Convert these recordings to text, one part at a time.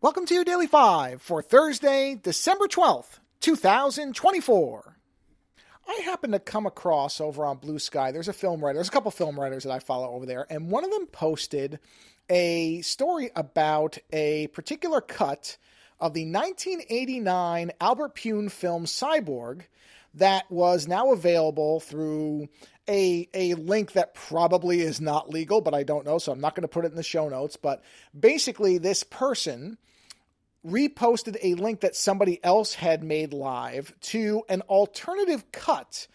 Welcome to your Daily 5 for Thursday, December 12th, 2024. I happened to come across over on Blue Sky, there's a couple film writers that I follow over there, and one of them posted a story about a particular cut of the 1989 Albert Pyun film Cyborg that was now available through a link that probably is not legal, but I don't know, so I'm not going to put it in the show notes. But basically, this person reposted a link that somebody else had made live to an alternative cut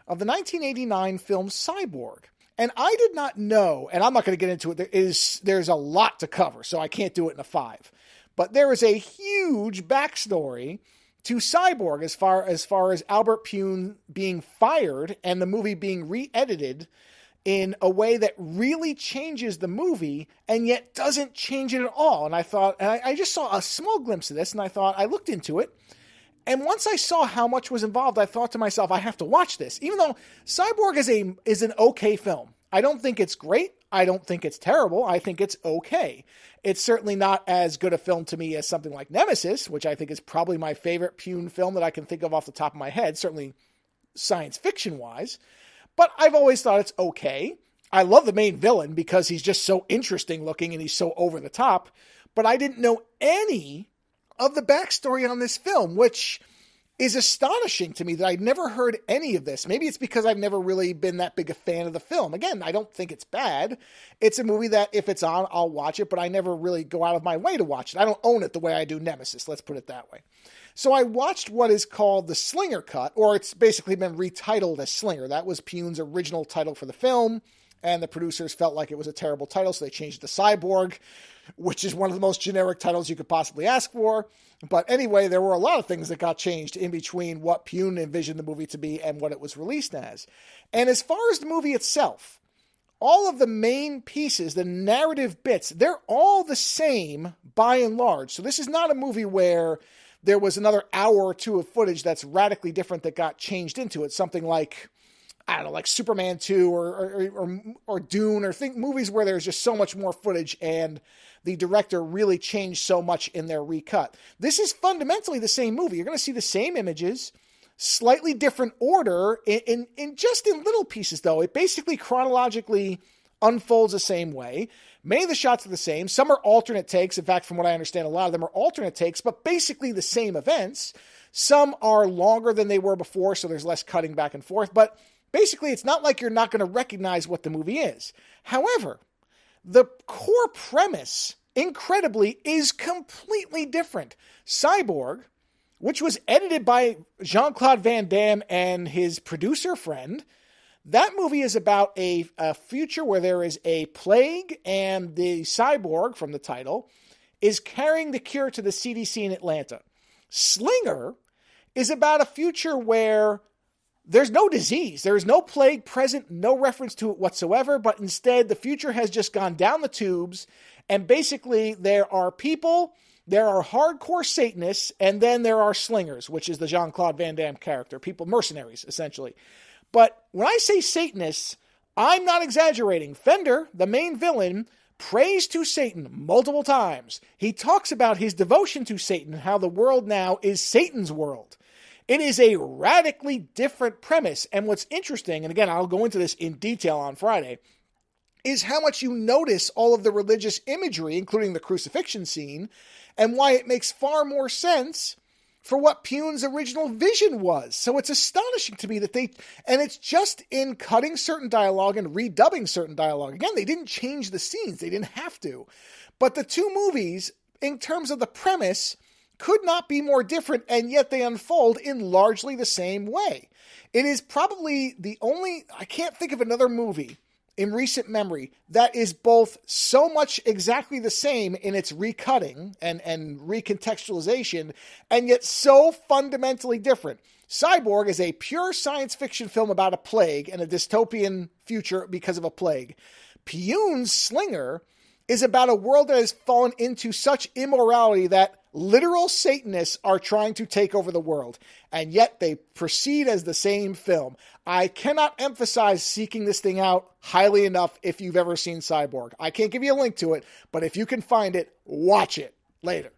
of the 1989 film Cyborg. And I did not know, and I'm not going to get into it, there's a lot to cover, so I can't do it in a 5. But there is a huge backstory to Cyborg as far as Albert Pyun being fired and the movie being re-edited in a way that really changes the movie and yet doesn't change it at all. And I thought, and I just saw a small glimpse of this, and I looked into it. And once I saw how much was involved, I thought to myself, I have to watch this. Even though Cyborg is an okay film. I don't think it's great. I don't think it's terrible. I think it's okay. It's certainly not as good a film to me as something like Nemesis, which I think is probably my favorite Pyun film that I can think of off the top of my head, certainly science fiction-wise. But I've always thought it's okay. I love the main villain because he's just so interesting looking and he's so over the top. But I didn't know any of the backstory on this film, which is astonishing to me that I'd never heard any of this. Maybe it's because I've never really been that big a fan of the film. Again, I don't think it's bad. It's a movie that if it's on, I'll watch it, but I never really go out of my way to watch it. I don't own it the way I do Nemesis, let's put it that way. So I watched what is called the Slinger cut, or it's basically been retitled as Slinger. That was Pyun's original title for the film, and the producers felt like it was a terrible title, so they changed it to Cyborg, which is one of the most generic titles you could possibly ask for. But anyway, there were a lot of things that got changed in between what Pyun envisioned the movie to be and what it was released as. And as far as the movie itself, all of the main pieces, the narrative bits, they're all the same by and large. So this is not a movie where there was another hour or two of footage that's radically different that got changed into it. Something like, I don't know, like Superman 2 or Dune, or movies where there's just so much more footage and the director really changed so much in their recut. This is fundamentally the same movie. You're going to see the same images, slightly different order in little pieces though. It basically chronologically unfolds the same way. Many of the shots are the same. Some are alternate takes. In fact, from what I understand, a lot of them are alternate takes, but basically the same events. Some are longer than they were before, so there's less cutting back and forth. But basically, it's not like you're not going to recognize what the movie is. However, the core premise, incredibly, is completely different. Cyborg, which was edited by Jean-Claude Van Damme and his producer friend, that movie is about a future where there is a plague, and the cyborg, from the title, is carrying the cure to the CDC in Atlanta. Slinger is about a future where there's no disease. There is no plague present, no reference to it whatsoever, but instead the future has just gone down the tubes, and basically there are people, there are hardcore Satanists, and then there are slingers, which is the Jean-Claude Van Damme character, people, mercenaries, essentially. But when I say Satanists, I'm not exaggerating. Fender, the main villain, prays to Satan multiple times. He talks about his devotion to Satan, how the world now is Satan's world. It is a radically different premise. And what's interesting, and again, I'll go into this in detail on Friday, is how much you notice all of the religious imagery, including the crucifixion scene, and why it makes far more sense for what Pyun's original vision was. So it's astonishing to me that and it's just in cutting certain dialogue and redubbing certain dialogue. Again, they didn't change the scenes. They didn't have to. But the two movies, in terms of the premise, could not be more different, and yet they unfold in largely the same way. It is probably the only, I can't think of another movie in recent memory that is both so much exactly the same in its recutting and recontextualization, and yet so fundamentally different. Cyborg is a pure science fiction film about a plague and a dystopian future because of a plague. Pyun's Slinger is about a world that has fallen into such immorality that literal Satanists are trying to take over the world, and yet they proceed as the same film. I cannot emphasize seeking this thing out highly enough if you've ever seen Cyborg. I can't give you a link to it, but if you can find it, watch it. Later.